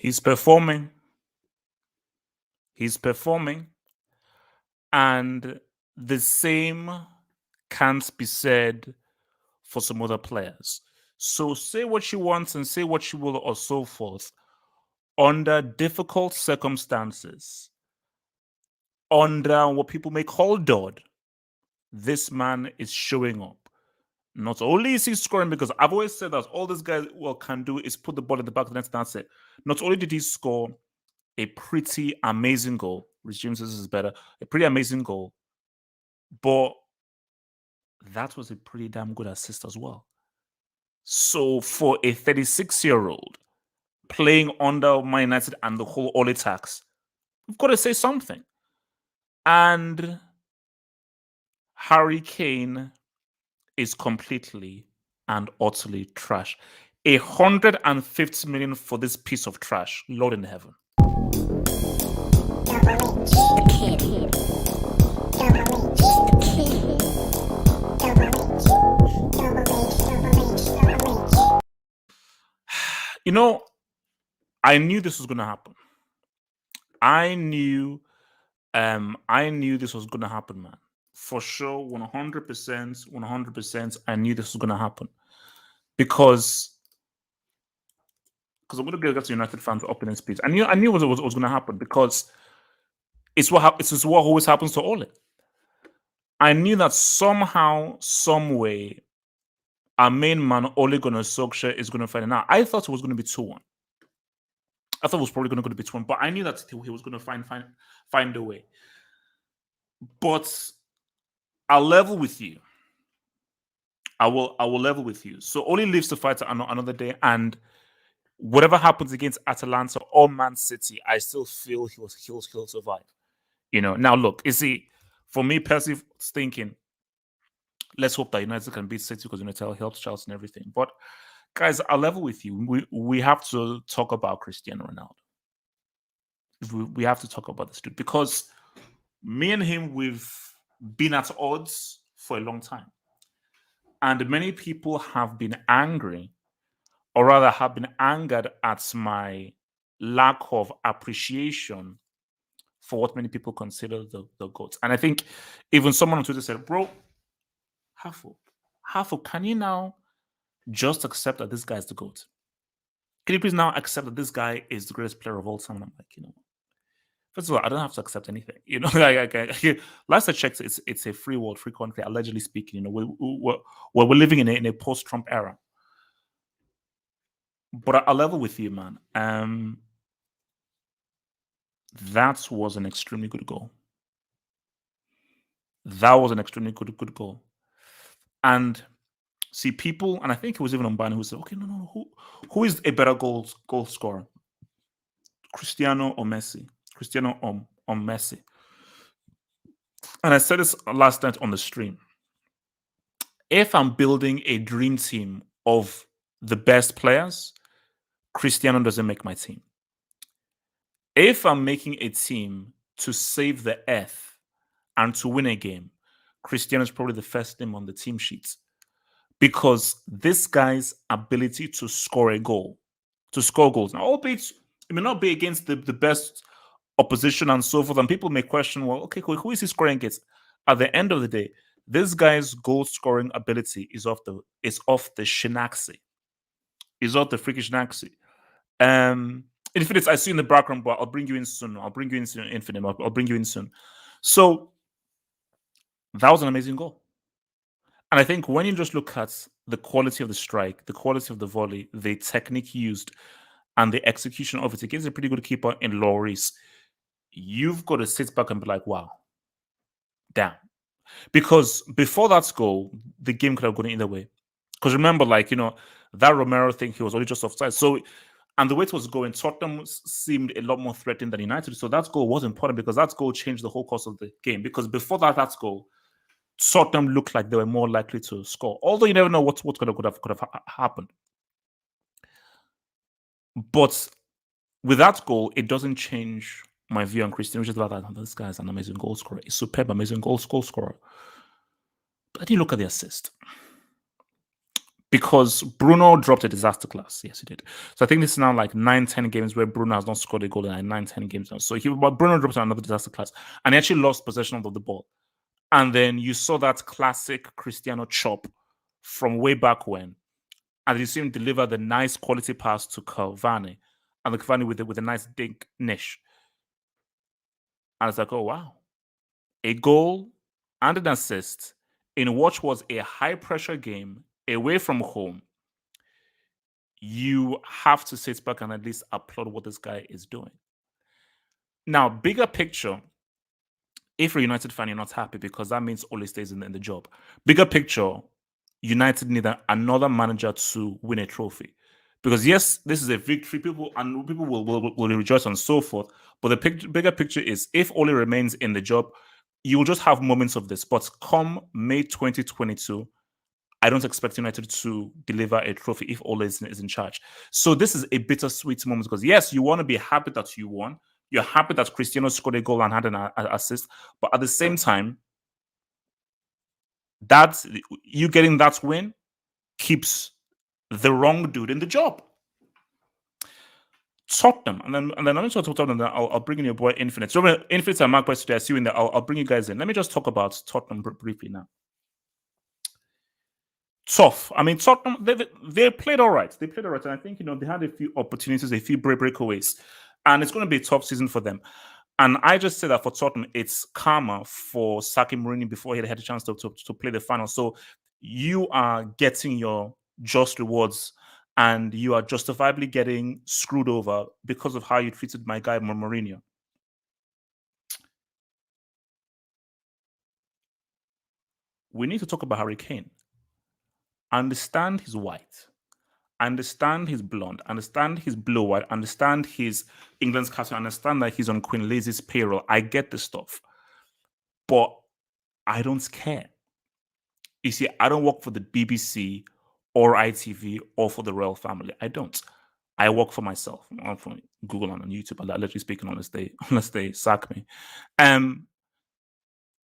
He's performing. He's performing. And the same can't be said for some other players. So say what you want and say what you will, or so forth. Under difficult circumstances, under what people may call dud, this man is showing up. Not only is he scoring, because I've always said that all this guy can do is put the ball in the back of the net and that's it. Not only did he score a pretty amazing goal, Rich James says this is better, a pretty amazing goal, but that was a pretty damn good assist as well. So for a 36-year-old playing under Man United and the whole all attacks, we've got to say something. And Harry Kane is completely and utterly trash. 150 million for this piece of trash. Lord in heaven. You know, I knew this was going to happen. I knew this was going to happen, man. For sure, 100%, 100%, I knew this was going to happen. Because I'm going to get to United fans' opening speech. I knew it was going to happen because it's what always happens to Ole. I knew that somehow, some way, our main man, Ole Gunnar Solskjaer, is going to find it. Now, I thought it was going to be 2-1. I thought it was probably going to be 2-1, but I knew that he was going to find a way. But I'll level with you. I will level with you. So Ole lives to fight another day, and whatever happens against Atalanta or Man City, I still feel he'll survive. Now look, you see, for me personally, thinking, let's hope that United can beat City because United helps Chelsea and everything. But guys, I'll level with you. We have to talk about Cristiano Ronaldo. We have to talk about this dude because me and him, we've been at odds for a long time. And many people have been angry, or rather have been angered at my lack of appreciation for what many people consider the GOAT. And I think even someone on Twitter said, bro, Hafo, can you now just accept that this guy is the GOAT? Can you please now accept that this guy is the greatest player of all time? And I'm like, first of all, I don't have to accept anything. Last I checked, it's a free world, free country, allegedly speaking. We're living in a post-Trump era. But I'll level with you, man. That was an extremely good goal. That was an extremely good goal. And see, people, and I think it was even on Ban who said, okay, no, who is a better goal scorer? Cristiano or Messi? Cristiano or Messi? And I said this last night on the stream. If I'm building a dream team of the best players, Cristiano doesn't make my team. If I'm making a team to save the earth and to win a game, Cristiano is probably the first name on the team sheet. Because this guy's ability to score goals. Now, albeit it may not be against the best opposition and so forth, and people may question, well, okay, who is he scoring against? At the end of the day, this guy's goal scoring ability is off the Shinaxi. Is off the freakish Shinaxi. Infinite, I see you in the background, but I'll bring you in soon. Infinite. I'll bring you in soon. So that was an amazing goal. And I think when you just look at the quality of the strike, the quality of the volley, the technique used, and the execution of it against a pretty good keeper in Lloris, you've got to sit back and be like, wow, damn. Because before that goal, the game could have gone either way. Because remember, that Romero thing, he was only just offside. So, and the way it was going, Tottenham seemed a lot more threatening than United. So that goal was important because that goal changed the whole course of the game. Because before that goal, Tottenham looked like they were more likely to score. Although you never know what could have happened. But with that goal, it doesn't change my view on Cristiano, which is about that. This guy is an amazing goal scorer. He's superb, amazing goal scorer. But then you look at the assist. because Bruno dropped a disaster class. Yes, he did. So I think this is now like 9, 10 games where Bruno has not scored a goal in like 9, 10 games now. So but Bruno dropped another disaster class and he actually lost possession of the ball. And then you saw that classic Cristiano chop from way back when. And you see him deliver the nice quality pass to Cavani. And the Cavani with a nice dink niche. And it's like, oh wow. A goal and an assist in what was a high pressure game away from home. You have to sit back and at least applaud what this guy is doing. Now, bigger picture, if you're a United fan, you're not happy because that means Ole stays in the job. Bigger picture, United need another manager to win a trophy. Because yes, this is a victory. People will rejoice and so forth. But the bigger picture is if Ole remains in the job, you will just have moments of this. But come May 2022, I don't expect United to deliver a trophy if Ole is in charge. So this is a bittersweet moment because yes, you want to be happy that you won. You're happy that Cristiano scored a goal and had an assist, but at the same time, that you getting that win keeps the wrong dude in the job. Tottenham, and then I'm going to talk about Tottenham. I'll bring in your boy Infinite. So Infinite and Mark today. I see you in there. I'll bring you guys in. Let me just talk about Tottenham briefly now. Tough. I mean, Tottenham, they played all right. They played all right. And I think, they had a few opportunities, a few breakaways. And it's going to be a tough season for them. And I just say that for Tottenham, it's karma for sacking Mourinho before he had a chance to play the final. So you are getting your just rewards and you are justifiably getting screwed over because of how you treated my guy, Mourinho. We need to talk about Harry Kane. Understand he's white. Understand he's blonde, understand he's blue white, understand he's England's captain, understand that he's on Queen Lizzie's payroll. I get this stuff, but I don't care. You see, I don't work for the BBC or ITV or for the royal family. I don't. I work for myself. I'm from Google and on YouTube. I'm literally speaking unless they sack me.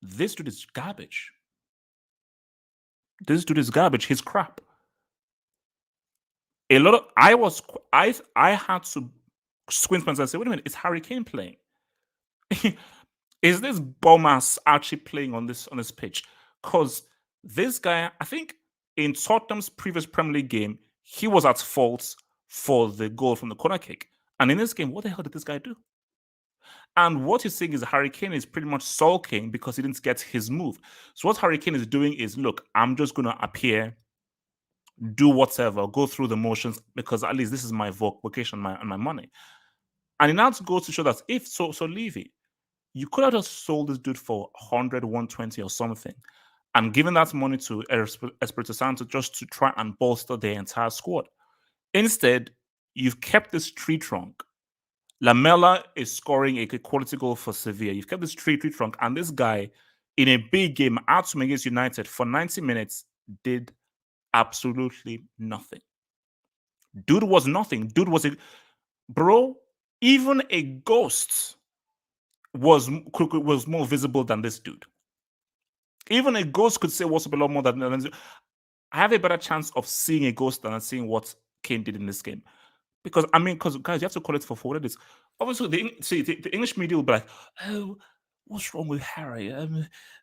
This dude is garbage. This dude is garbage. He's crap. A lot of I had to squint and say, wait a minute, is Harry Kane playing? Is this Bomas actually playing on this pitch? Because this guy, I think in Tottenham's previous Premier League game, he was at fault for the goal from the corner kick. And in this game, what the hell did this guy do? And what he's saying is Harry Kane is pretty much sulking because he didn't get his move. So what Harry Kane is doing is, look, I'm just going to appear, do whatever, go through the motions because at least this is my vocation and my money. And it now goes to show that if so Levy, you could have just sold this dude for 100, 120 or something and given that money to Espirito Santo just to try and bolster their entire squad. Instead, you've kept this tree trunk. Lamela is scoring a quality goal for Sevilla. You've kept this tree trunk, and this guy in a big game at home against United for 90 minutes did absolutely nothing. Dude was nothing. Dude was bro. Even a ghost was more visible than this dude. Even a ghost could say what's up a lot more than I have a better chance of seeing a ghost than seeing what Kane did in this game. Because guys, you have to call it for what it is. Obviously, the English media will be like, "Oh, what's wrong with Harry?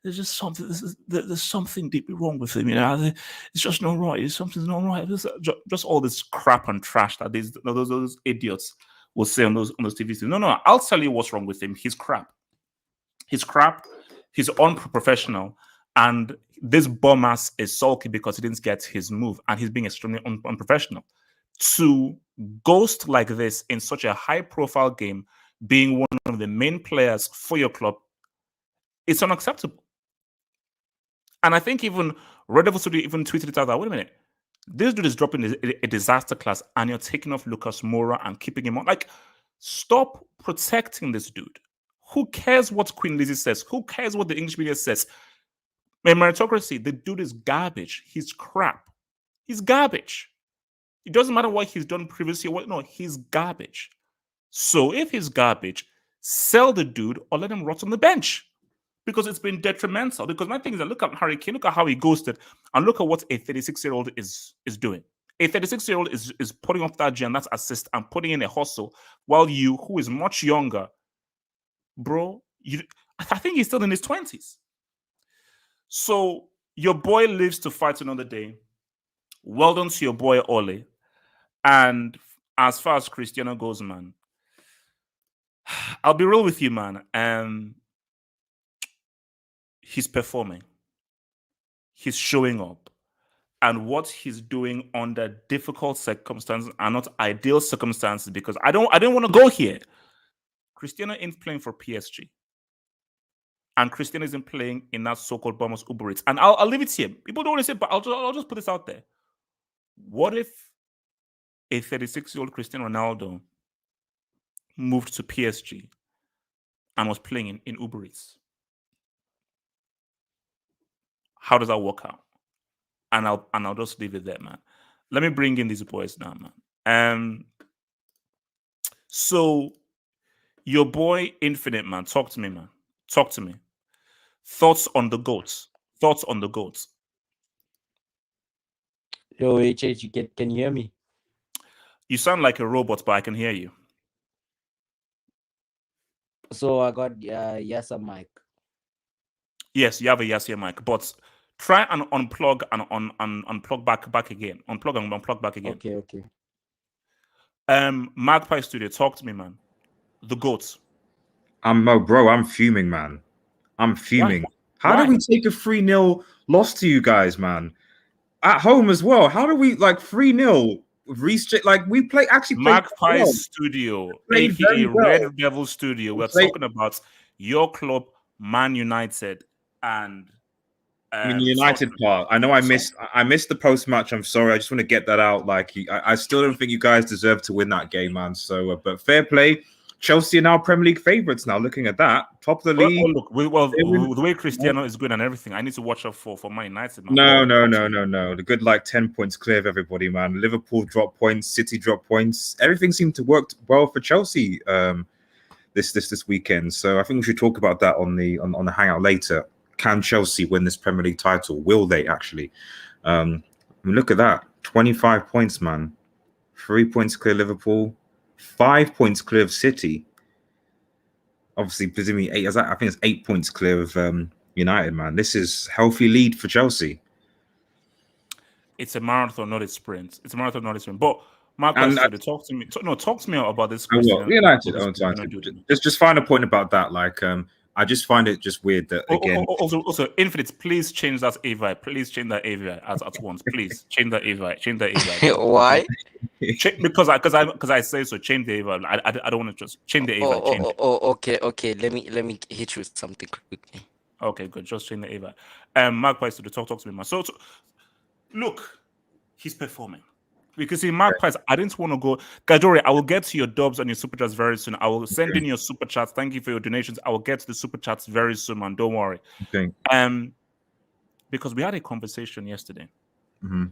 There's just something. There's something deeply wrong with him. It's just not right. Something's not right. Just all this crap and trash that those idiots will say on those TVs. No. I'll tell you what's wrong with him. He's crap. He's crap. He's unprofessional. And this bum ass is sulky because he didn't get his move, and he's being extremely unprofessional. To ghost like this in such a high-profile game, being one of the main players for your club, it's unacceptable. And I think even Red Devil Studio even tweeted it out that, wait a minute, this dude is dropping a disaster class and you're taking off Lucas Moura and keeping him on. Like, stop protecting this dude. Who cares what Queen Lizzie says? Who cares what the English media says? In meritocracy, the dude is garbage. He's crap. He's garbage. It doesn't matter what he's done previously. No, he's garbage. So if he's garbage, sell the dude or let him rot on the bench. because it's been detrimental. Because my thing is that look at Harry Kane, look at how he ghosted, and look at what a 36-year-old is doing. A 36-year-old is putting off that G and that assist and putting in a hustle, while you, who is much younger, bro, I think he's still in his 20s. So your boy lives to fight another day. Well done to your boy Ole. And as far as Cristiano goes, man, I'll be real with you, man. He's performing. He's showing up. And what he's doing under difficult circumstances are not ideal circumstances, because I don't want to go here. Cristiano ain't playing for PSG. And Cristiano isn't playing in that so-called Bournemouth Uber Eats. And I'll leave it here. People don't want to say, but I'll just put this out there. What if a 36-year-old Cristiano Ronaldo moved to PSG and was playing in Uber Eats? How does that work out? And I'll just leave it there, man. Let me bring in these boys now, man. So your boy Infinite, man, talk to me, man. Talk to me. Thoughts on the goats. Thoughts on the goats. Yo, HH, can you hear me? You sound like a robot, but I can hear you. So I got Yasa mic. Yes, you have a Yasa mic, but try and unplug and unplug back again. Unplug and unplug back again. Okay. Magpie Studio, talk to me, man. The goats. Bro, I'm fuming, man. I'm fuming. Why? How do we take a 3-0 loss to you guys, man? At home as well. How do we 3-0 restrict? We play Magpie Studio, aka Red Devil Studio. We're talking about your club, Man United, and the United part. I know I missed the post match. I'm sorry. I just want to get that out. I still don't think you guys deserve to win that game, man. So, but fair play. Chelsea are now Premier League favourites. Now looking at that, top of the league. The way Cristiano is good and everything, I need to watch out for Man United. Man. No. The good 10 points clear of everybody, man. Liverpool drop points, City drop points. Everything seemed to work well for Chelsea this weekend. So I think we should talk about that on the hangout later. Can Chelsea win this Premier League title? Will they actually? Look at that, 25 points, man. 3 points clear Liverpool. 5 points clear of City. Obviously, presumably 8. I think it's 8 points clear of United, man. This is healthy lead for Chelsea. It's a marathon, not a sprint. But Mark, talk to me. Talk to me about this. United. Just find a point about that. I just find it just weird that again. Also, Infinite, please change that AVI. Please change that AVI at once. Please change that AVI. Change that AVI. Why? Because I say so. Change the AVI. I don't want to just change the AVI. Okay. Let me hit you with something quickly. Okay, good. Just change the AVI. Magpie to the talk to me, man. So look, he's performing. Because in Magpies, I didn't want to go. Kajori, I will get to your dubs and your super chats very soon. I will send in your super chats. Thank you for your donations. I will get to the super chats very soon, man. Don't worry. Okay. Because we had a conversation yesterday. Mm-hmm.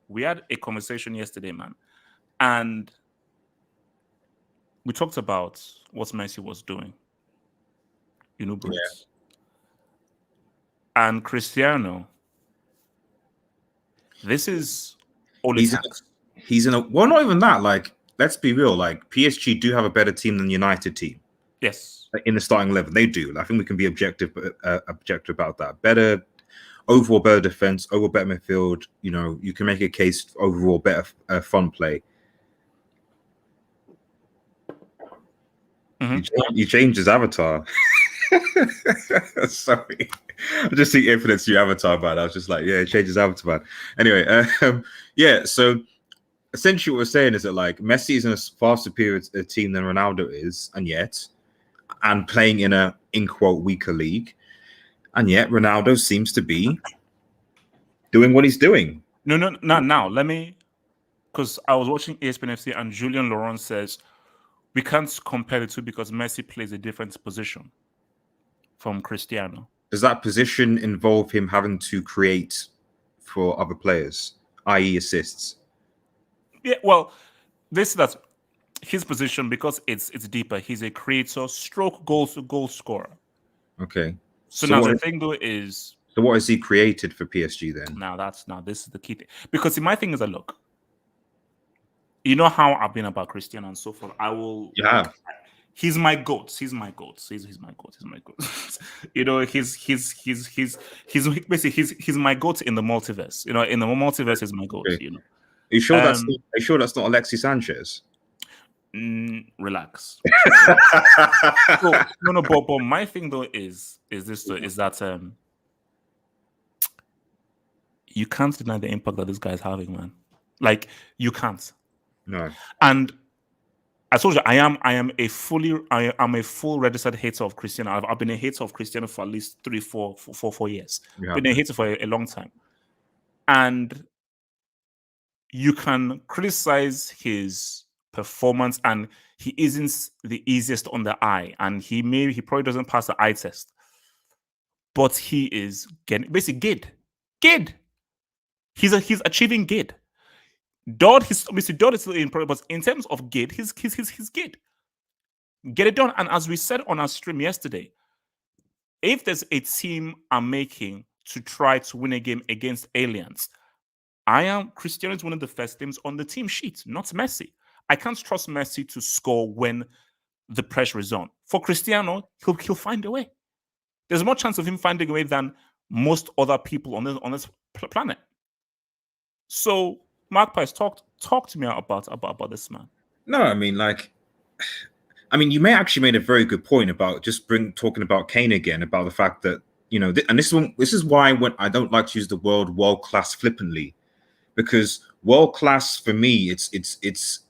We had a conversation yesterday, man. And we talked about what Messi was doing in Uber Eats. And Cristiano, this is all it takes. He's in a not even that. Let's be real. PSG do have a better team than United team. Yes, in the starting 11, they do. I think we can be objective about that. Better defense, overall better midfield. You can make a case for overall better fun play. Mm-hmm. You changed his avatar. Sorry, I just see Infinite's new avatar, man. I was just change his avatar, man. Anyway, so essentially what we're saying is that Messi is in a far superior team than Ronaldo is, and playing in a in quote weaker league, and yet Ronaldo seems to be doing what he's doing. No. Now let me, because I was watching ESPN FC and Julian Laurent says we can't compare the two because Messi plays a different position from Cristiano. Does that position involve him having to create for other players, i.e. assists? Yeah, well, that's his position because it's deeper. He's a creator, stroke goal scorer. Okay. So, So now what the is- thing though is So what has he created for PSG then? now this is the key thing. Because see, my thing is that look, you know how I've been about Cristiano and so forth. I will You have. he's my goat. He's my goat. He's my goat. He's my goat. You know, he's basically he's my goat in the multiverse. You know, in the multiverse is my goat. Okay. You know, Are you sure Um, are you sure that's not Alexis Sanchez? relax. So, no, but my thing though is this though, is that you can't deny the impact that this guy is having, man. Like you can't. No. And I told you, I'm a I'm a full registered hater of Cristiano. I've been a hater of Cristiano for at least 4 years. You have. Been a hater for a long time. And you can criticize his performance, and he isn't the easiest on the eye, and he probably doesn't pass the eye test. But he is getting basically good. Good. He's achieving good. Dodd is still in progress, but in terms of good, he's good. Get it done. And as we said on our stream yesterday, if there's a team I'm making to try to win a game against aliens, Cristiano is one of the first teams on the team sheet, not Messi. I can't trust Messi to score when the pressure is on. For Cristiano, he'll find a way. There's more chance of him finding a way than most other people on this planet. So, Mark Price, talk to me about this man. No, I mean, you may actually made a very good point about just talking about Kane again, about the fact that, you know, and this is why when I don't like to use the word world class flippantly, because world class for me, it's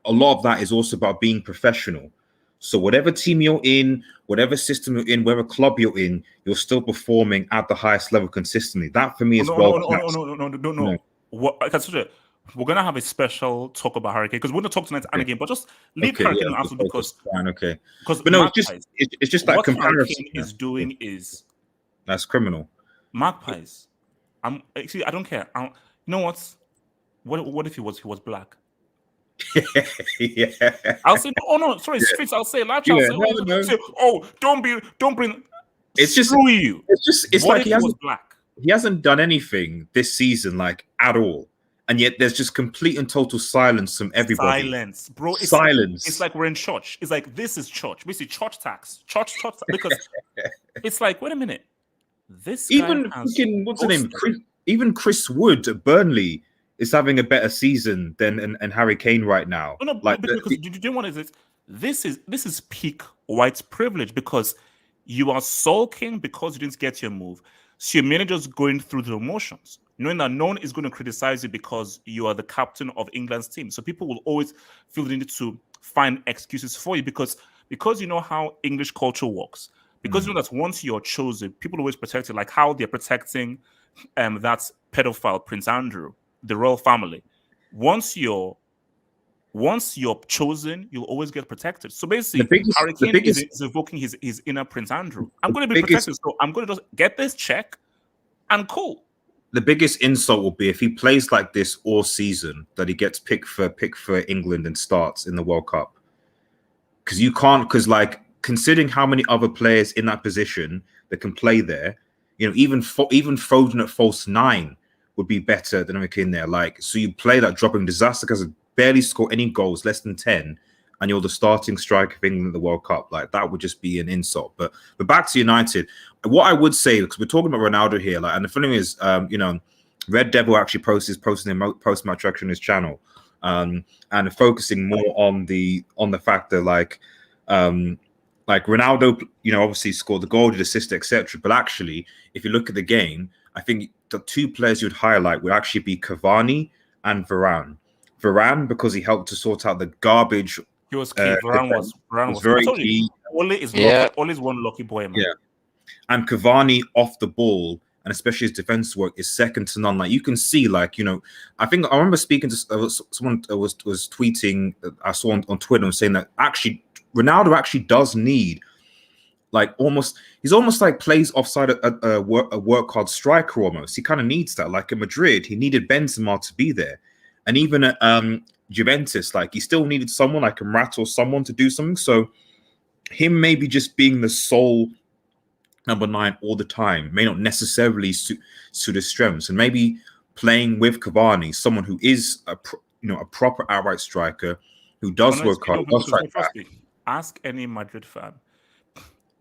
a lot of that is also about being professional. So whatever team you're in, whatever system you're in, whatever club you're in, you're still performing at the highest level consistently. That for me is world class. No. What? We're gonna have a special talk about Hurricane because we're gonna talk tonight and again, but just leave Hurricane and answer because fine, okay. Because But no, it's just that what comparison Hurricane is doing is that's criminal. Magpies. I don't care. You know what? What if he was black? Yeah. I'll say no, sorry, Spitz, I'll say Latch, Yeah, I'll say, don't bring it's just screw you. It's what like if he was black? He hasn't done anything this season, like at all. And yet there's just complete and total silence from everybody. Silence, bro. Silence. It's like we're in church. It's like this is church. Basically, church tax. Church tax. Because it's like, wait a minute. This even guy has what's the name? Even Chris Wood at Burnley is having a better season than Harry Kane right now. No, because you didn't want to. This is peak white privilege because you are sulking because you didn't get your move. So your manager's going through the emotions, knowing that no one is going to criticize you because you are the captain of England's team. So people will always feel the need to find excuses for you because you know how English culture works. Because you know that once you're chosen, people always protect you, like how they're protecting that pedophile Prince Andrew, the royal family. Once you're chosen, you'll always get protected. So basically, Harry Kane is evoking his inner Prince Andrew. I'm going to be protected, so I'm going to just get this check and cool. The biggest insult will be if he plays like this all season, that he gets picked for England and starts in the World Cup. Because you can't, considering how many other players in that position that can play there, you know, even Foden at false 9 would be better than Kane there. So you play that dropping disaster because barely score any goals, less than 10, and you're the starting striker of England at the World Cup. That would just be an insult. But back to United, what I would say, because we're talking about Ronaldo here, and the funny thing is, you know, Red Devil actually posting a post-match reaction on his channel, and focusing more on the fact that Ronaldo, you know, obviously scored the goal, did assist, etc. But actually, if you look at the game, I think the two players you'd highlight would actually be Cavani and Varane. Varane because he helped to sort out the garbage. He was key. Varane was very key. Ole is one lucky boy, man. Yeah, and Cavani off the ball and especially his defense work is second to none. You can see, you know, I remember speaking to someone was tweeting. I saw on Twitter and saying that actually Ronaldo actually does need he's almost like plays offside a work hard striker almost. He kind of needs that. Like in Madrid, he needed Benzema to be there. And even at Juventus, he still needed someone like a Morata or someone to do something. So him maybe just being the sole number 9 all the time may not necessarily suit his strengths, and maybe playing with Cavani, someone who is a proper outright striker who does Honest, work hard, does because strike back. trust me, ask any Madrid fan,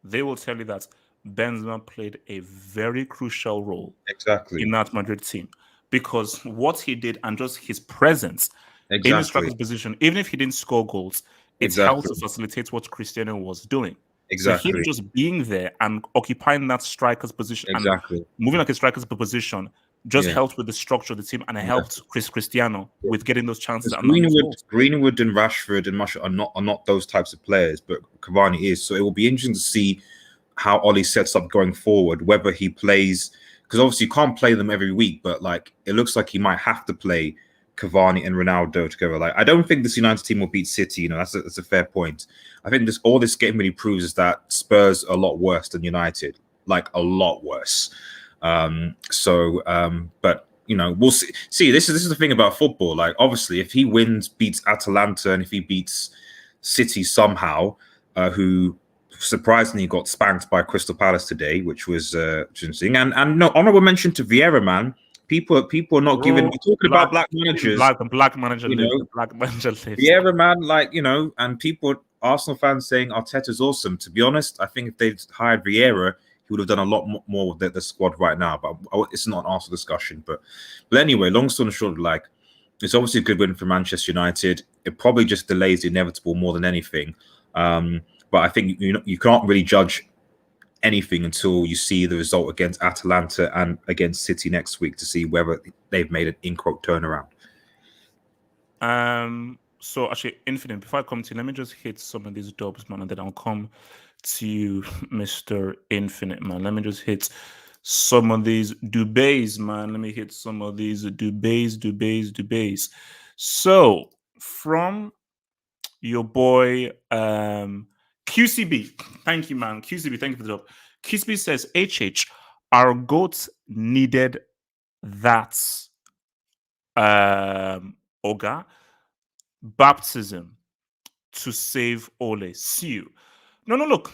they will tell you that Benzema played a very crucial role Exactly, in that Madrid team, because what he did and just his presence in the exactly, striker's position, even if he didn't score goals, it helped exactly, to facilitate what Cristiano was doing. So him exactly, just being there and occupying that striker's position and exactly. moving like a striker's position just Yeah. helped with the structure of the team, and it helped Cristiano with getting those chances Because and those goals. Greenwood and Rashford and Martial are not those types of players, but Cavani is. So it will be interesting to see how Ollie sets up going forward, whether he plays, because obviously you can't play them every week, but like it looks like he might have to play Cavani and Ronaldo together. Like I don't think this United team will beat City. That's a fair point. I think all this game really proves is that Spurs are a lot worse than United, like a lot worse. But we'll see. This is the thing about football. Like obviously, if he beats Atalanta, and if he beats City somehow, who surprisingly got spanked by Crystal Palace today, which was interesting. And no honorable mention to Vieira, man. People are not giving. We're talking about black managers. Black manager lives. The black manager lives. Vieira, man, and people, Arsenal fans saying Arteta's awesome. To be honest, I think if they'd hired Vieira, he would have done a lot more with the squad right now. But it's not an Arsenal discussion. But anyway, long story short, like it's obviously a good win for Manchester United. It probably just delays the inevitable more than anything. But I think you can't really judge anything until you see the result against Atalanta and against City next week to see whether they've made an in-quote turnaround. So actually, Infinite, before I come to you, let me just hit some of these dubs, man, and then I'll come to you, Mr. Infinite, man. Let me just hit some of these Dubays, man. Let me hit some of these Dubays. So from your boy QCB, thank you, man. QCB, thank you for the job. QCB says, HH, our goats needed that Oga baptism to save Ole. See you. No, look,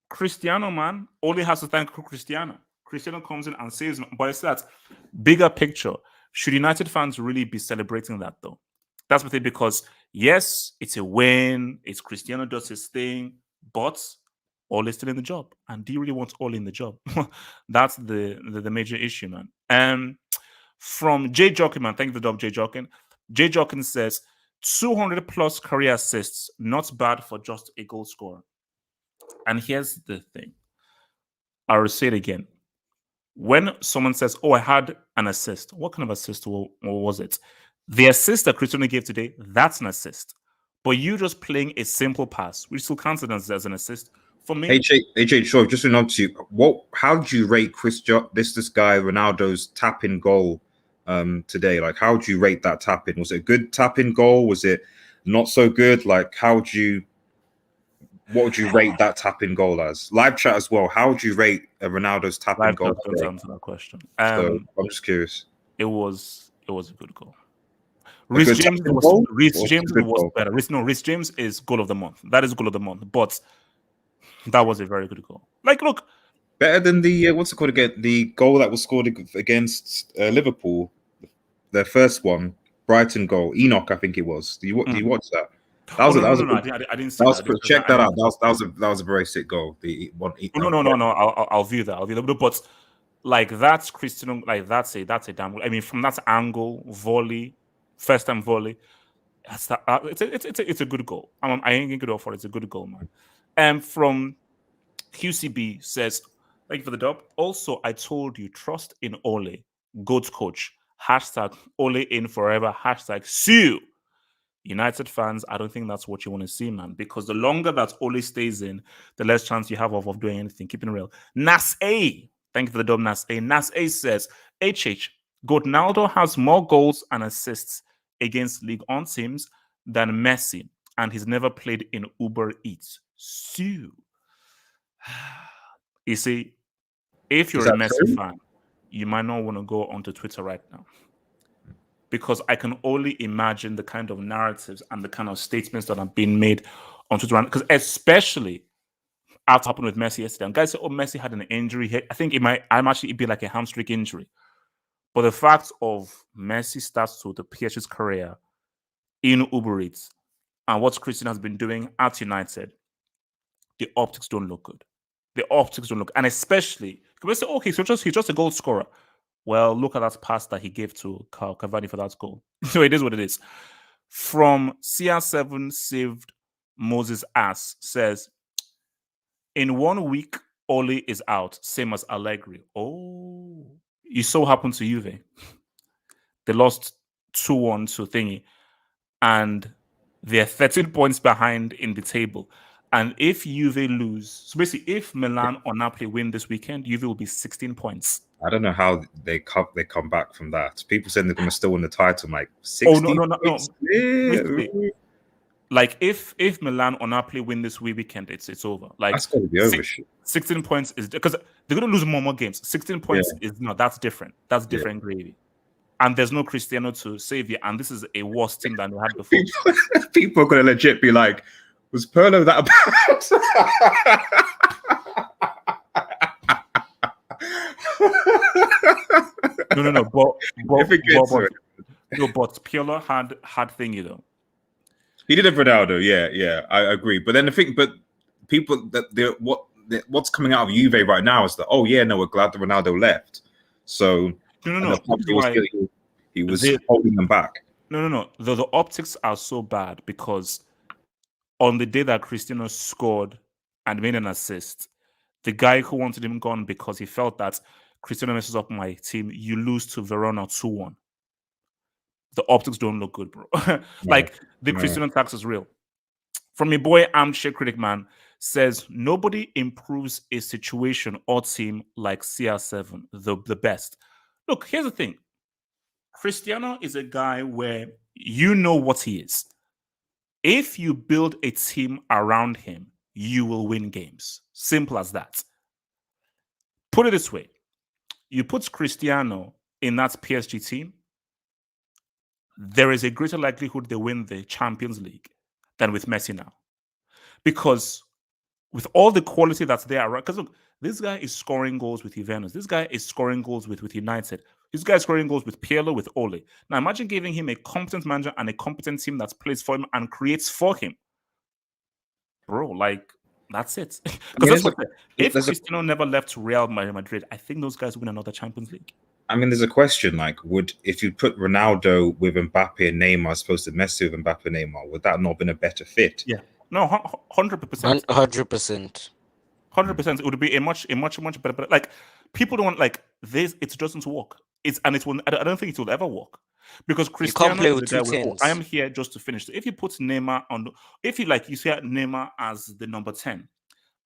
Cristiano, man. Ole has to thank Cristiano. Cristiano comes in and saves him. But it's that bigger picture. Should United fans really be celebrating that, though? That's the thing, because yes, it's a win. It's Cristiano does his thing, but Ole is still in the job. And do you really want Ole in the job? That's the major issue, man. From Jay Jokin, man. Thank you for the job, Jay Jokin. Jay Jokin says 200 plus career assists, not bad for just a goal scorer. And here's the thing. I'll say it again. When someone says, "Oh, I had an assist," what kind of assist was it? The assist that Cristiano gave today, that's an assist. But you just playing a simple pass, which still counts as an assist. For me, AJ, sure. Just to note to you, how did you rate this guy Ronaldo's tap-in goal today? Like, how would you rate that tap-in? Was it a good tap-in goal? Was it not so good? Like, what would you rate that tap-in goal as? Live chat as well. How would you rate Ronaldo's tap-in goal? Don't answer that question. So I'm just curious. It was a good goal. Rhys James was better. Rhys James is goal of the month. That is goal of the month. But that was a very good goal. Like, look, better than the what's it called again? The goal that was scored against Liverpool, their first one, Brighton goal. Enoch, I think it was. Do you watch that? I didn't see that. Check that out. That was a very sick goal. The one. No. I'll view that. But like that's Cristiano. Like that's a damn. I mean, from that angle, volley, first time volley. It's a good goal. I ain't gonna go for it. It's a good goal, man. And from QCB says, "Thank you for the dub." Also, I told you, trust in Ole, GOAT coach. Hashtag Ole in forever. Hashtag Sue. United fans, I don't think that's what you want to see, man. Because the longer that Ole stays in, the less chance you have of doing anything. Keeping it real. Nas A, thank you for the dub, Nas A. Nas A says, HH, Ronaldo has more goals and assists against League On teams than Messi, and he's never played in Uber Eats. Sue. You see, if you're a Messi fan, you might not want to go onto Twitter right now. Because I can only imagine the kind of narratives and the kind of statements that have been made on Twitter. Because especially after happened with Messi yesterday. And guys say, "Oh, Messi had an injury." I think it might actually be like a hamstring injury. But the fact of Messi starts to the PSG's career in Uber Eats and what Christian has been doing at United, the optics don't look good. The optics don't look, and especially we say, okay, so he's just a goal scorer. Well, look at that pass that he gave to Cavani for that goal. So it is what it is. From CR7 saved Moses ass says, in 1 week, Ole is out, same as Allegri. Oh, it so happened to Juve. They lost 2-1 to Thingy, and they're 13 points behind in the table. And if Juve lose, so basically, if Milan or Napoli win this weekend, Juve will be 16 points. I don't know how they come back from that. People saying they're going to still win the title, like 60 Oh no. points? Yeah. Basically, like if Milan or Napoli win this weekend, it's over. Like That's got to be over. 16 points is because they're going to lose more games. 16 points is no, that's different. That's different gravy. And there's no Cristiano to save you. And this is a worse team than they had before. People are going to legit be like, was Pirlo that about? No. But Pirlo had thingy though. He did have Ronaldo, yeah, I agree. But then the thing, people what's coming out of Juve right now is that we're glad that Ronaldo left. So no. He was holding them back. No. The optics are so bad because on the day that Cristiano scored and made an assist, the guy who wanted him gone because he felt that Cristiano messes up my team, you lose to Verona 2-1. The optics don't look good, bro. Like the Cristiano tax is real. From my boy Armchair Critic Man says nobody improves a situation or team like CR7, the best. Look, here's the thing. Cristiano is a guy where you know what he is. If you build a team around him, you will win games. Simple as that. Put it this way. You put Cristiano in that PSG team, there is a greater likelihood they win the Champions League than with Messi now. Because with all the quality that's there, because look, this guy is scoring goals with Juventus. This guy is scoring goals with United. This guy is scoring goals with Pirlo, with Ole. Now imagine giving him a competent manager and a competent team that plays for him and creates for him. Bro, like, that's it. Because if Cristiano never left Real Madrid, I think those guys win another Champions League. I mean, there's a question like, if you put Ronaldo with Mbappe and Neymar as opposed to Messi with Mbappe and Neymar, would that not have been a better fit? Yeah, no, 100%. 100%. 100%. It would be a much better. Like people don't like this. It doesn't work. I don't think it will ever work because Cristiano play with is the guy two with, tens. I am here just to finish. So if you put Neymar on, if you like, you see Neymar as the number 10,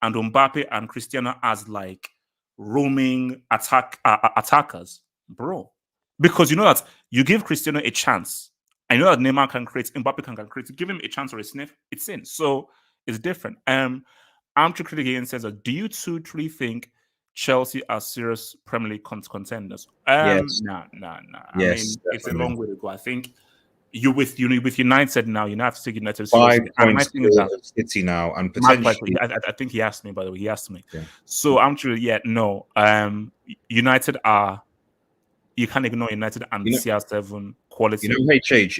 and Mbappe and Cristiano as like roaming attackers, bro. Because you know that you give Cristiano a chance. I know that Neymar can create, Mbappe can create. Give him a chance or a sniff, it's in. So it's different. Amtri Critic again says, do you two truly think Chelsea are serious Premier League contenders? Yes. Nah. Yes, I mean, it's a long way to go. I think with United now, you have to take United 5 points of City now, and potentially. I think he asked me, by the way. He asked me. Yeah. So Amtri, no. United are. You can't ignore United and CR7 quality. You know, HH,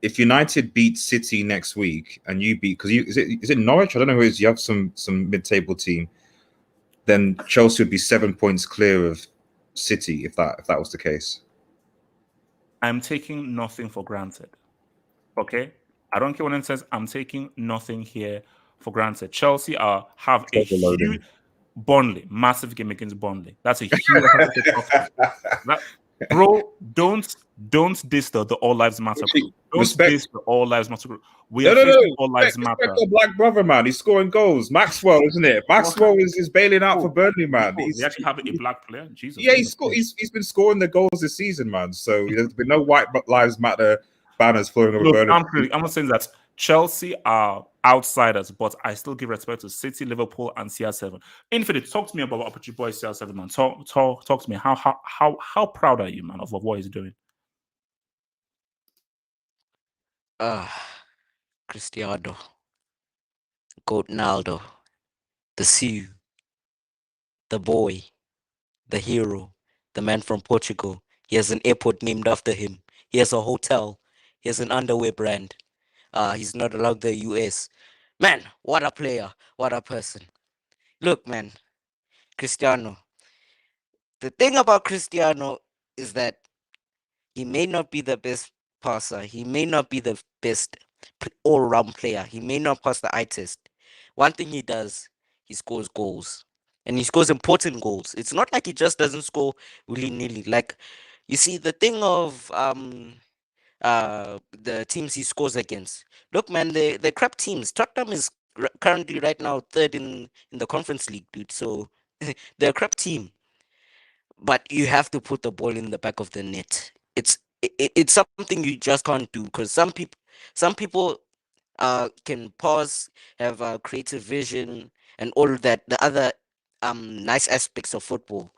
if United beat City next week and you beat, because is it Norwich? I don't know who it is. You have some mid-table team. Then Chelsea would be 7 points clear of City if that was the case. I'm taking nothing for granted. Okay, I don't care what it says. I'm taking nothing here for granted. Chelsea have a huge Burnley, massive game against Burnley. That's a huge. Bro, don't diss the All Lives Matter group. Don't diss the All Lives Matter group. We are facing All Lives Matter. The black brother, man. He's scoring goals. Maxwell, isn't it? Maxwell is bailing out for Burnley, man. They actually have a black player. Jesus. Yeah, he's been scoring the goals this season, man. So there's been no White Lives Matter banners flowing over Burnley. I'm not saying that Chelsea are outsiders, but I still give respect to City, Liverpool, and CR7. Infinite, talk to me about what your boy CR7, man. Talk to me. How proud are you, man, of what he's doing? Cristiano. Ronaldo. the Sioux, the boy, the hero, the man from Portugal. He has an airport named after him. He has a hotel. He has an underwear brand. He's not allowed the US. Man, what a player. What a person. Look, man, Cristiano. The thing about Cristiano is that he may not be the best passer. He may not be the best all-round player. He may not pass the eye test. One thing he does, he scores goals. And he scores important goals. It's not like he just doesn't score willy-nilly. Like, you see, the thing of the teams he scores against. Look, man, they're crap teams. Tottenham is currently right now third in the Conference League, dude. So they're a crap team, but you have to put the ball in the back of the net. It's something you just can't do because some people can pause, have a creative vision, and all that the other nice aspects of football.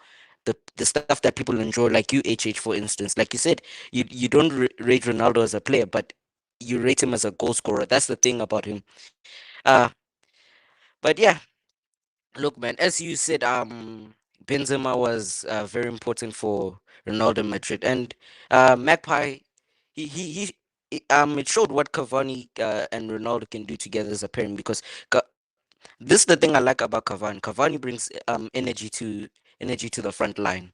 The stuff that people enjoy, like you, HH, for instance. Like you said, you don't rate Ronaldo as a player, but you rate him as a goal scorer. That's the thing about him. Uh, but yeah, look, man, as you said, Benzema was very important for Ronaldo Madrid, and Magpie, it showed what Cavani and Ronaldo can do together as a pairing because this is the thing I like about Cavani. Cavani brings energy to the front line.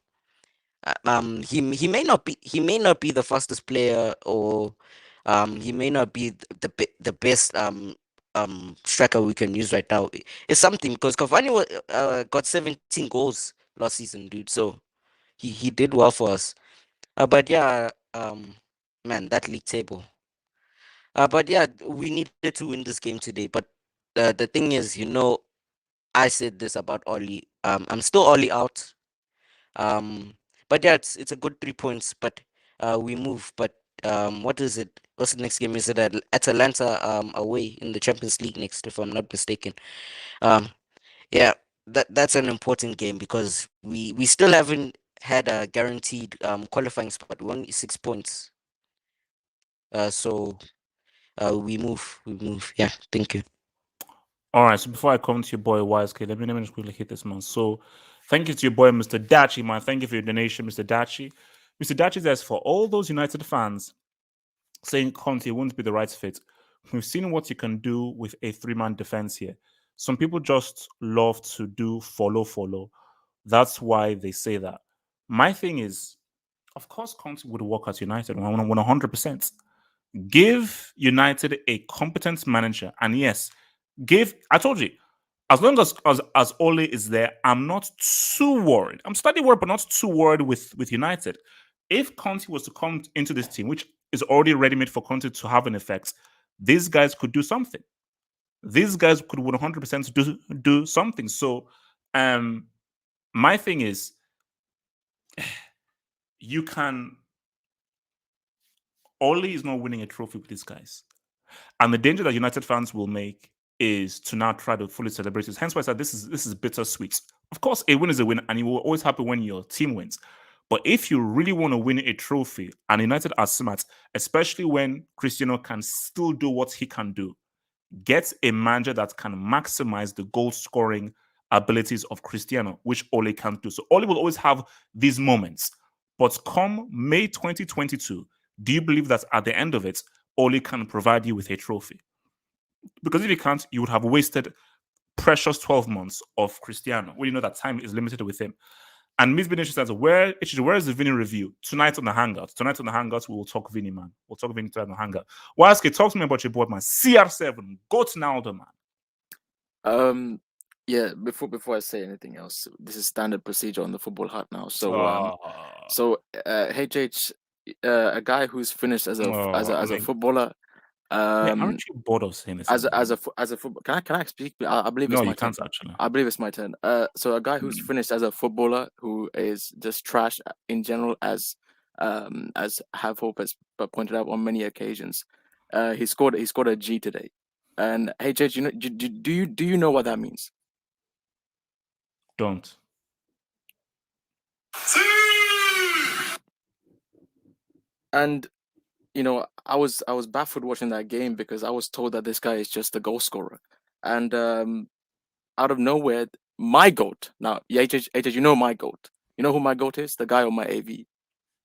He may not be the fastest player, or he may not be the best striker we can use right now. It's something because Cavani got 17 goals last season, dude. So he did well for us. But yeah, man, that league table. But yeah, we needed to win this game today. But the thing is, I said this about Oli. I'm still Oli out. Um, but yeah, it's a good 3 points. But we move. But what is it? What's the next game? Is it at Atalanta away in the Champions League next, if I'm not mistaken? Um, yeah, that's an important game because we still haven't had a guaranteed qualifying spot. We only 6 points. So we move. Yeah, thank you. All right. So before I come to your boy Wise, let me just quickly hit this man. So thank you to your boy Mr. Dachi, man. Thank you for your donation, Mr. Dachi. Mr. Dachi says for all those United fans saying Conte won't be the right fit, we've seen what you can do with a three-man defense here. Some people just love to do follow. That's why they say that. My thing is, of course, Conte would work at United 100%. Give United a competent manager, and yes, I told you, as long as Ole is there, I'm not too worried. I'm slightly worried, but not too worried with United. If Conte was to come into this team, which is already ready made for Conte to have an effect, these guys could do something. These guys could 100% do something. So, my thing is, you can. Ole is not winning a trophy with these guys. And the danger that United fans will make is to now try to fully celebrate it. Hence why I said this is bittersweet. Of course, a win is a win, and you will always happy when your team wins. But if you really want to win a trophy, and United are smart, especially when Cristiano can still do what he can do, get a manager that can maximize the goal scoring abilities of Cristiano, which Ole can't do. So Ole will always have these moments. But come May 2022, do you believe that at the end of it, Ole can provide you with a trophy? Because if he can't, you would have wasted precious 12 months of Cristiano. Well, you know that time is limited with him. And Miss Vinny says, where is the Vinny review? Tonight on the Hangout. Tonight on the Hangout, we will talk Vinny, man. We'll talk Vinny tonight on the Hangout. Waske, talk to me about your boy, man. CR7. Go to Naldo, man. Yeah, before I say anything else, this is standard procedure on the Football Hut now. So HH, a guy who's finished as a footballer, aren't you bored of saying this? as a football. Can I speak? I believe No, it's my you turn. can't actually. I believe it's my turn. So a guy who's finished as a footballer who is just trash in general, as Have Hope has pointed out on many occasions. He scored a G today, and HH, do you know what that means? Don't. And I was baffled watching that game because I was told that this guy is just a goal scorer, and out of nowhere, my goat. Now, yeah, HH, you know my goat. You know who my goat is? The guy on my AV,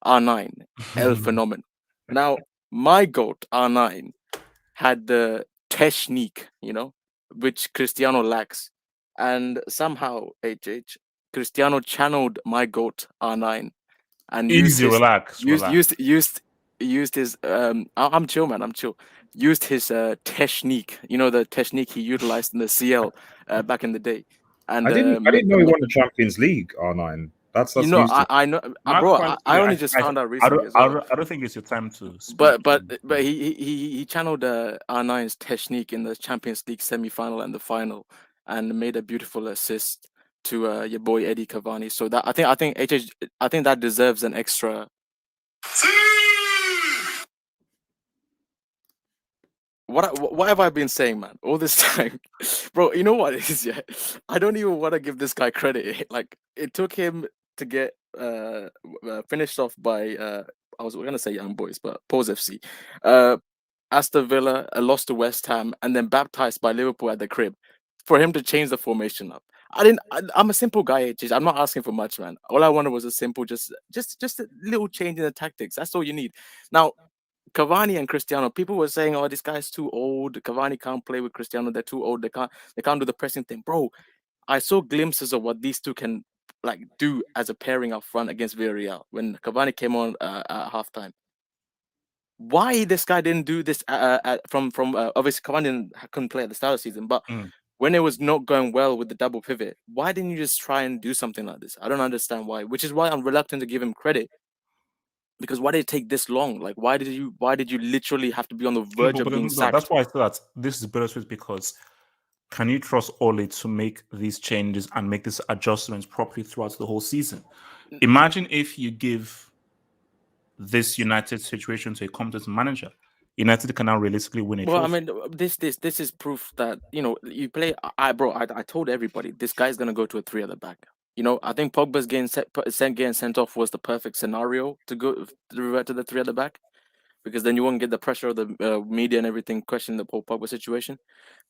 R9, El Phenomenon. Now, my goat, R9, had the technique, which Cristiano lacks, and somehow HH Cristiano channeled my goat R9 and used Easy, his relax. used his I'm chill, man. I'm chill. Used his technique, the technique he utilized in the CL back in the day, and I didn't know he won the Champions League. R9. That's news. I know, bro. I only just found out recently as well. I don't think it's your time to speak. But he channeled R9's technique in the Champions League semi-final and the final, and made a beautiful assist to your boy Eddie Cavani. So that I think HH, I think that deserves an extra. What have I been saying, man, all this time, bro? You know what it is, yeah? I don't even want to give this guy credit. Like, it took him to get finished off by I was gonna say Young Boys, but Pause FC, Aston Villa, a loss to West Ham, and then baptized by Liverpool at the crib, for him to change the formation up. I'm a simple guy, HH. I'm not asking for much, man. All I wanted was a simple, just a little change in the tactics. That's all you need. Now, Cavani and Cristiano, people were saying, "Oh, this guy's too old. Cavani can't play with Cristiano. They're too old. They can't do the pressing thing." Bro, I saw glimpses of what these two can do as a pairing up front against Villarreal when Cavani came on at halftime. Why this guy didn't do this from obviously Cavani couldn't play at the start of the season, but when it was not going well with the double pivot, why didn't you just try and do something like this? I don't understand why. Which is why I'm reluctant to give him credit. Because why did it take this long? Like, why did you literally have to be on the verge of being sacked? That's why I said that this is bittersweet, because can you trust Ole to make these changes and make these adjustments properly throughout the whole season? Imagine if you give this United situation to a competent manager. United can now realistically win a trophy. I mean, this is proof that you play. I told everybody this guy's gonna go to a 3 at the back. I think Pogba's getting sent off was the perfect scenario to revert to the 3 at the back, because then you won't get the pressure of the media and everything questioning the Paul Pogba situation.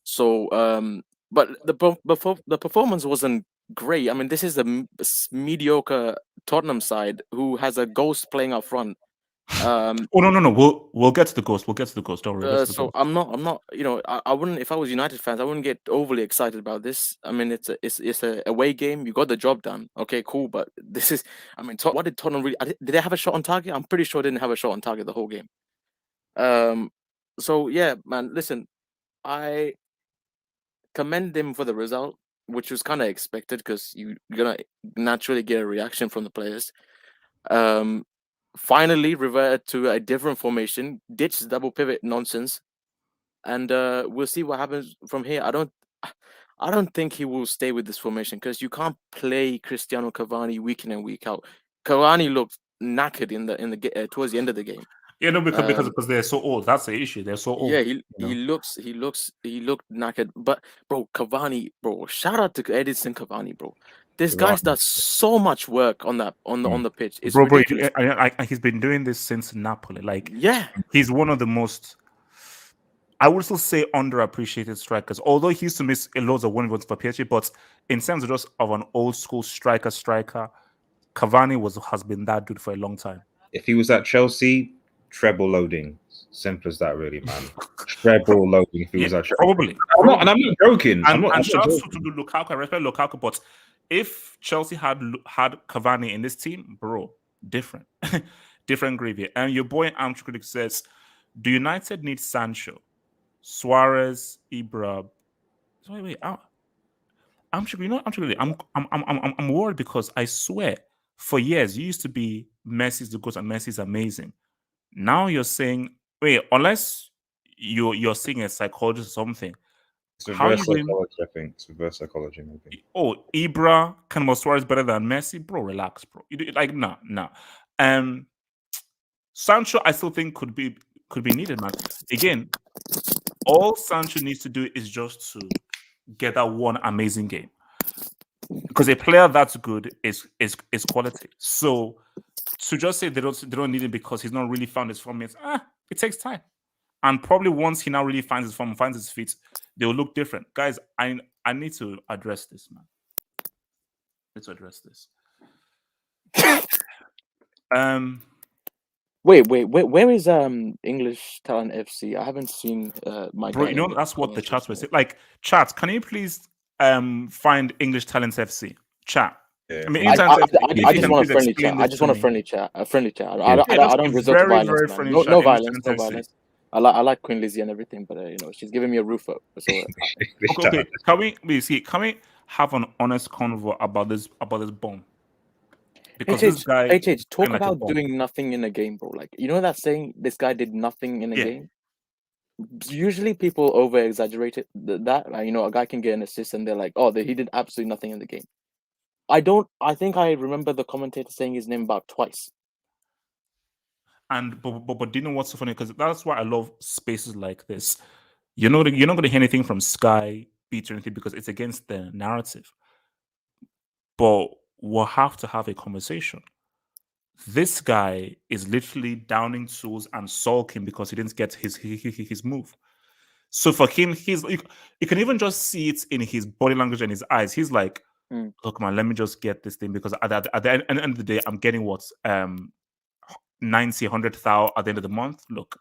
So, but the performance wasn't great. I mean, this is a mediocre Tottenham side who has a ghost playing up front. Oh no, we'll get to the ghost. Don't worry. So I'm not. I wouldn't, if I was United fans, I wouldn't get overly excited about this. I mean, it's a away game. You got the job done. Okay, cool. But this is, I mean, what did Tottenham really? Did they have a shot on target? I'm pretty sure they didn't have a shot on target the whole game. So yeah, man. Listen, I commend them for the result, which was kind of expected because you're gonna naturally get a reaction from the players. Finally reverted to a different formation, ditched double pivot nonsense, and we'll see what happens from here. I don't think he will stay with this formation because you can't play Cristiano Cavani week in and week out. Cavani looked knackered in the towards the end of the game. Yeah, no, because they're so old. That's the issue. They're so old. Yeah, he looked knackered. But bro, Cavani, bro, shout out to Edison Cavani, bro. This guy does so much work on the pitch. It's bro, ridiculous. He's been doing this since Napoli. Like, yeah, he's one of the most, I would still say, underappreciated strikers. Although he used to miss a lot of wins for PSG, but in terms of just of an old school striker, Cavani has been that dude for a long time. If he was at Chelsea, treble loading. Simple as that, really, man. Treble loading. If he was at Chelsea, probably. I'm not joking. And shout out to Lukaku. I respect Lukaku, but if Chelsea had Cavani in this team, bro, different gravy. And your boy Amch Critic says, do United need Sancho, Suarez, Ibra? Wait. I'm worried because I swear for years you used to be Messi's the GOAT and Messi's amazing. Now you're saying, wait, unless you're seeing a psychologist or something. It's reverse psychology, I think. It's reverse psychology, maybe. Oh, Ibra, Suarez better than Messi? Bro, relax, bro. Nah. Sancho, I still think could be needed, man. Again, all Sancho needs to do is just to get that one amazing game. Because a player that's good is quality. So to just say they don't need him because he's not really found his form, it takes time. And probably once he now really finds his form, finds his feet, they'll look different. Guys, I I need to address this, man. Let's address this. Wait, where is English Talent FC? I haven't seen my Bro, guy you know in the that's what the comments chat was recently. saying. Like, chat, can you please find English Talents FC? Chat. Yeah. I mean, English Talents FC, I if you just can want a please friendly chat. explain I this just to want a me. friendly chat. A friendly chat. Yeah. Yeah, I just don't a resort to very, violence, very man. friendly No, chat. no English violence. Talents No FC. violence. I like Queen Lizzie and everything, but she's giving me a roof up. So Okay. Can we have an honest convo about this bomb? Because this guy HH, talk playing like a about bomb. doing nothing in a game, bro. Like, you know that saying, this guy did nothing in a Yeah. game? Usually people over exaggerate it. That a guy can get an assist and they're like, oh, he did absolutely nothing in the game. I think I remember the commentator saying his name about twice. And but do you know what's so funny? Because that's why I love spaces like this. You're not going to hear anything from Sky, Beats, or anything because it's against the narrative. But we'll have to have a conversation. This guy is literally downing tools and sulking because he didn't get his move. So for him, you can even just see it in his body language and his eyes. He's like, look, man, let me just get this thing because at the end of the day, I'm getting what 90, 100,000 at the end of the month. Look,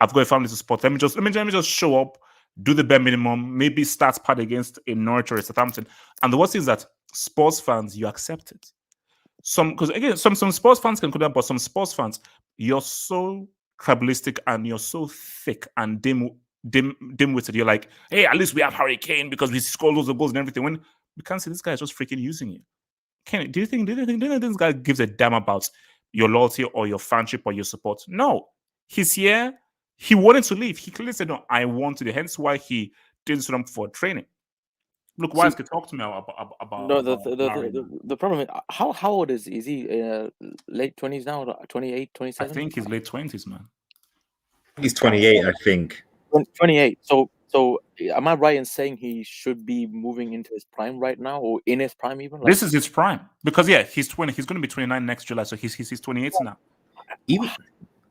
I've got a family to support. Let me just show up, do the bare minimum, maybe start part against a Norwich or a Southampton. And the worst is that sports fans, you accept it. Because again, some sports fans can do that, but some sports fans, you're so tribalistic and you're so thick and dim-witted. You're like, hey, at least we have Harry Kane because we scored loads of goals and everything. When we can't see this guy is just freaking using you. Kane, do you think this guy gives a damn about your loyalty or your fanship or your support? No, he's here. He wanted to leave. He clearly said, no, I want to do. Hence why he didn't sign up for training. Look, Wise could talk to me about No, Larry. the problem is, how old is he? Is he late 20s now? 28, I 27? think he's late 20s, man. He's 28, I think. 28. So am I right in saying he should be moving into his prime right now, or in his prime even? This is his prime because he's 20. He's going to be 29 next July, so he's 28 now.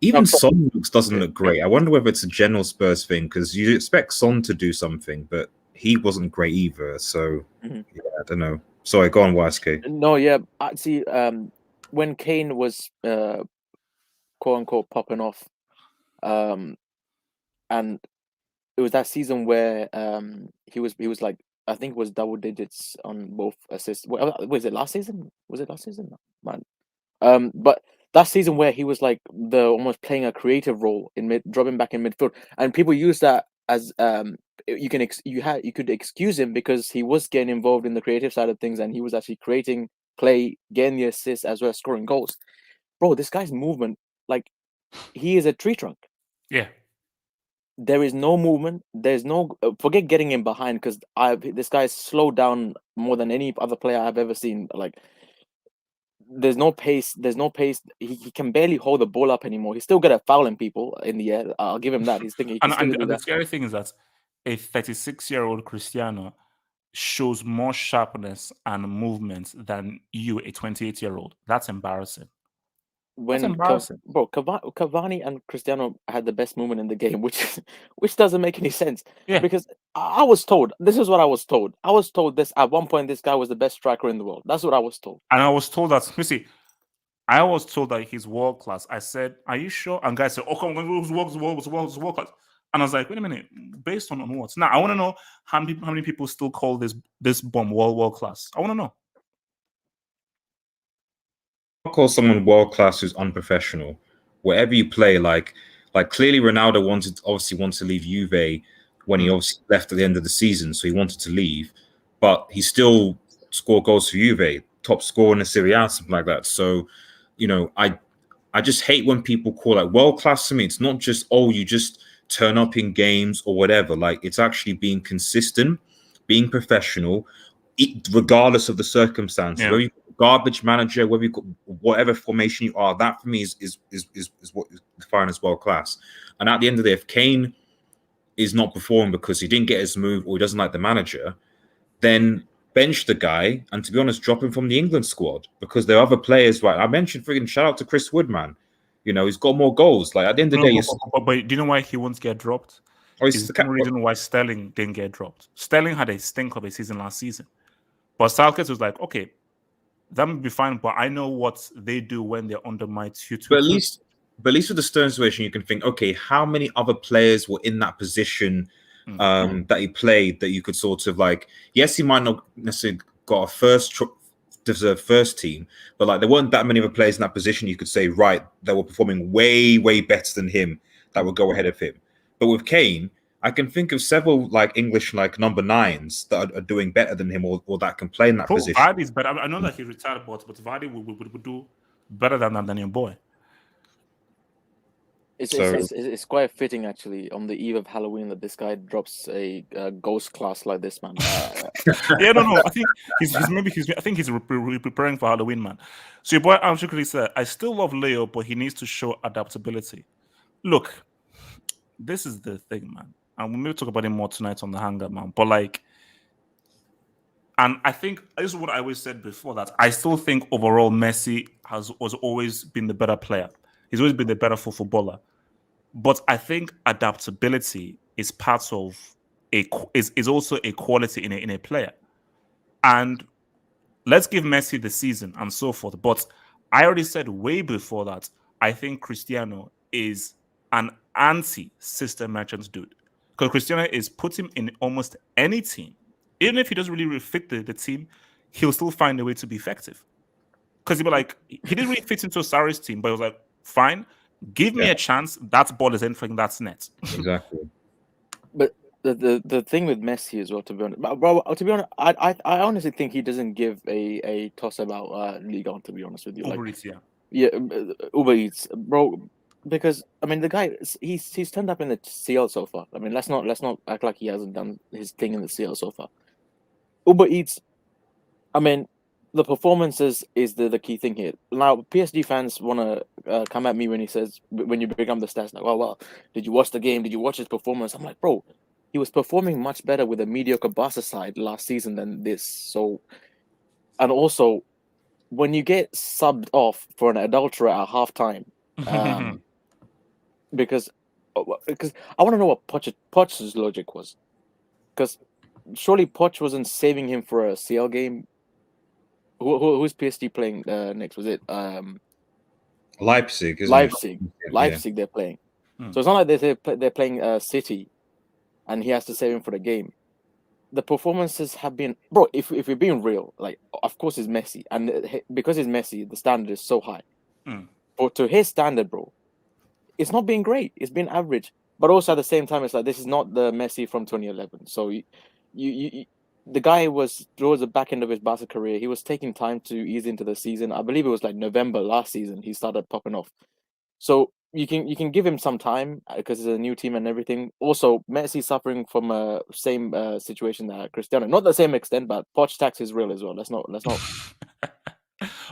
Even Son doesn't look great. I wonder whether it's a general Spurs thing because you expect Son to do something, but he wasn't great either. So yeah, I don't know. Sorry, go on, YSK. No, yeah. See, when Kane was quote unquote popping off, and it was that season where he was like, I think it was double digits on both assists. Was it last season? Was it last season? No, man. But that season where he was like almost playing a creative role in dropping back in midfield, and people use that as you could excuse him because he was getting involved in the creative side of things and he was actually creating play, getting the assists as well as scoring goals. Bro, this guy's movement, like, he is a tree trunk. Yeah. There is no movement. There's no forget getting him behind because this guy's slowed down more than any other player I've ever seen. Like, there's no pace. He can barely hold the ball up anymore. He's still good at fouling people in the air. I'll give him that. He can still do And the that. scary thing is that a 36-year-old Cristiano shows more sharpness and movement than you, a 28-year-old. That's embarrassing. That's embarrassing. Cavani and Cristiano had the best movement in the game, which doesn't make any sense. Yeah. Because I was told, this is what I was told. I was told this at one point, this guy was the best striker in the world. That's what I was told. And I was told that, I was told that he's world class. I said, are you sure? And guys said, oh, come on, world class. And I was like, wait a minute, based on what? Now, I want to know how many people still call this bomb world class. I want to know. Call someone world class who's unprofessional. Wherever you play, like clearly Ronaldo obviously wants to leave Juve when he obviously left at the end of the season, so he wanted to leave, but he still scored goals for Juve, top scorer in the Serie A, something like that. So, I just hate when people call it world class. To me, it's not just you just turn up in games or whatever. Like, it's actually being consistent, being professional, regardless of the circumstances. Yeah. Whether you're a garbage manager, whether you got whatever formation you are, that for me is what is defined as world class. And at the end of the day, if Kane is not performing because he didn't get his move or he doesn't like the manager, then bench the guy and, to be honest, drop him from the England squad because there are other players. Right, I mentioned freaking shout out to Chris Wood, man. He's got more goals. Like, at the end of the day, but do you know why he won't get dropped? Oh, is the same reason why Sterling didn't get dropped. Sterling had a stink of a season last season. But Southgate was like, okay, that would be fine, but I know what they do when they're under my tutelage. But at least with the Stern situation, you can think, okay, how many other players were in that position that he played that you could sort of like, yes, he might not necessarily got a deserved first team, but like there weren't that many other players in that position you could say, right, that were performing way, way better than him that would go ahead of him. But with Kane, I can think of several like English like number 9s that are doing better than him or that can play in that position. Vardy's better. I know that he retired, but Vardy would do better than your boy. It's quite fitting actually on the eve of Halloween that this guy drops a ghost class like this, man. Yeah, no. I think he's preparing for Halloween, man. So your boy Amshukri said, I still love Leo, but he needs to show adaptability. Look, this is the thing, man. And we may talk about it more tonight on the hangar, man. But like, and I think this is what I always said before, that I still think overall Messi has always been the better player. He's always been the better footballer. But I think adaptability is part of is also a quality in a player. And let's give Messi the season and so forth. But I already said way before that, I think Cristiano is an anti-system merchant dude. Because Cristiano is put him in almost any team. Even if he doesn't really fit the team, he'll still find a way to be effective. Because he'll be like, he didn't really fit into Sarri's team, but he was like, fine, give me a chance. That ball is entering that net. Exactly. But the thing with Messi as well, to be honest, bro, I honestly think he doesn't give a toss about Liga, to be honest with you. Uber Eats, yeah. Yeah, Uber Eats, bro. Because I mean, the guy he's turned up in the CL so far. I mean, let's not act like he hasn't done his thing in the CL so far. Uber Eats, I mean, the performances is the key thing here. Now, PSG fans want to come at me when you bring up the stats, like, oh, well, did you watch the game? Did you watch his performance? I'm like, bro, he was performing much better with a mediocre Barca side last season than this. So, and also, when you get subbed off for an adulterer at halftime, because I want to know what Poch's logic was, because surely Poch wasn't saving him for a CL game. Who's PSG playing next? Was it Leipzig? Leipzig. It? Leipzig, they're playing. So it's not like they're playing City, and he has to save him for the game. The performances have been, bro. If we're being real, like, of course it's Messi, and because it's Messi, the standard is so high. But to his standard, bro, it's not been great. It's been average. But also at the same time, it's like this is not the Messi from 2011. So you the guy was towards the back end of his Barca career. He was taking time to ease into the season. I believe it was like November last season he started popping off. So you can give him some time because it's a new team and everything. Also, Messi suffering from a same situation that Cristiano, not the same extent, but Poch tax is real as well. Let's not.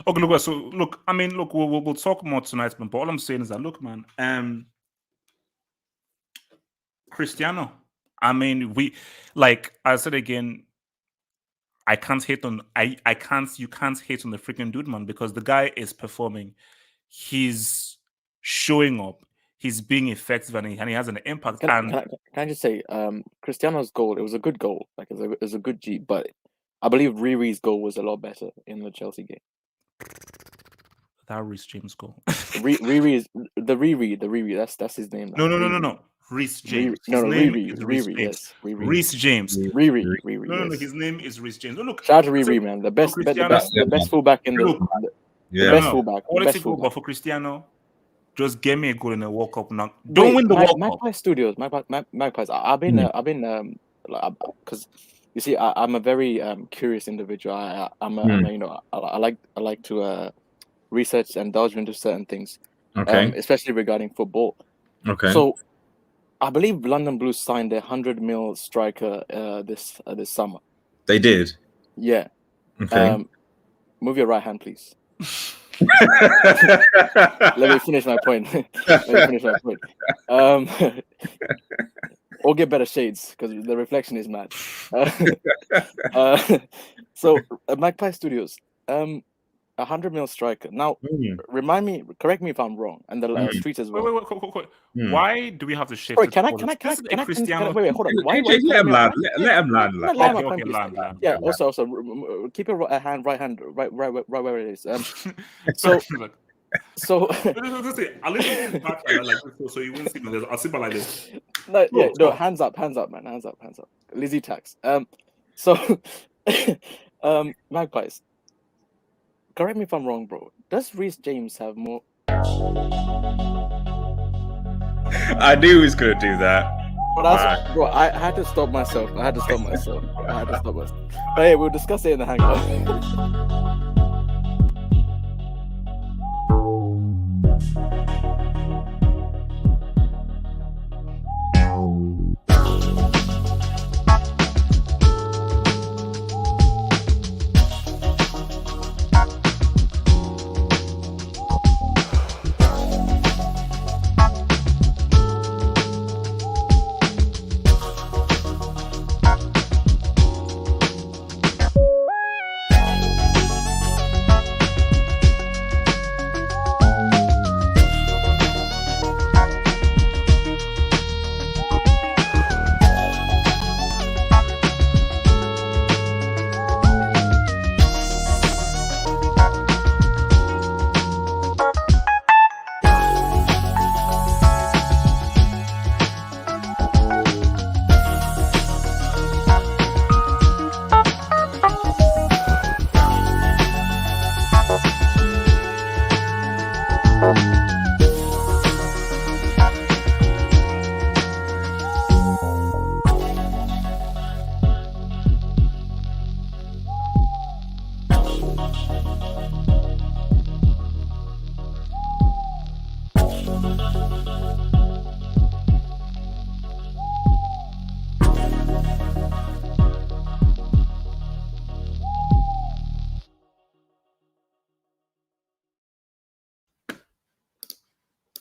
Okay, look. So look, I mean, look, we'll talk more tonight, man. But all I'm saying is that, look, man, Cristiano. I mean, like I said again, I can't hate on you can't hate on the freaking dude, man, because the guy is performing. He's showing up. He's being effective, and he has an impact. Can I just say, Cristiano's goal? It was a good goal. Like it was a good G, but I believe Riri's goal was a lot better in the Chelsea game. That Reece James goal. Riri is the Riri. That's his name. No. Reece James. Riri. Yes, Reece James. Riri. No, Yes. his name is Reece James. Look, shout out to Riri, man. The best fullback in the best fullback. Quality goal, but for Cristiano, just get me a goal in the World Cup now. Don't win the World Cup. Magpie Studios, Magpies. I've been because you see, I'm a very curious individual. I like to research and delve into certain things. Okay. Especially regarding football. Okay. So I believe London Blues signed a 100 mil striker this summer. They did. Yeah. Okay. Move your right hand, please. Let me finish my point. Or get better shades because the reflection is mad. So Magpie Studios. 100 mil striker. Now, Mm. correct me if I'm wrong, and the street as well. Wait. Mm. Why do we have to shift? Sorry, it can I towards- This is a wait, Cristiano. hold on. Why AJ, let him land. Let him land. Let Let him Okay, land, please. land. Yeah. Also, keep your right hand, right where it is. So, So, look. so I'll listen back like this, so you won't see this. I'll sit by like this. no, hands up, man, hands up. Lizzie tax. So, Magpies. Correct me if I'm wrong, bro. Does Reece James have more? I knew he was gonna do that. But bro, I had to stop myself. But hey, we'll discuss it in the hangout.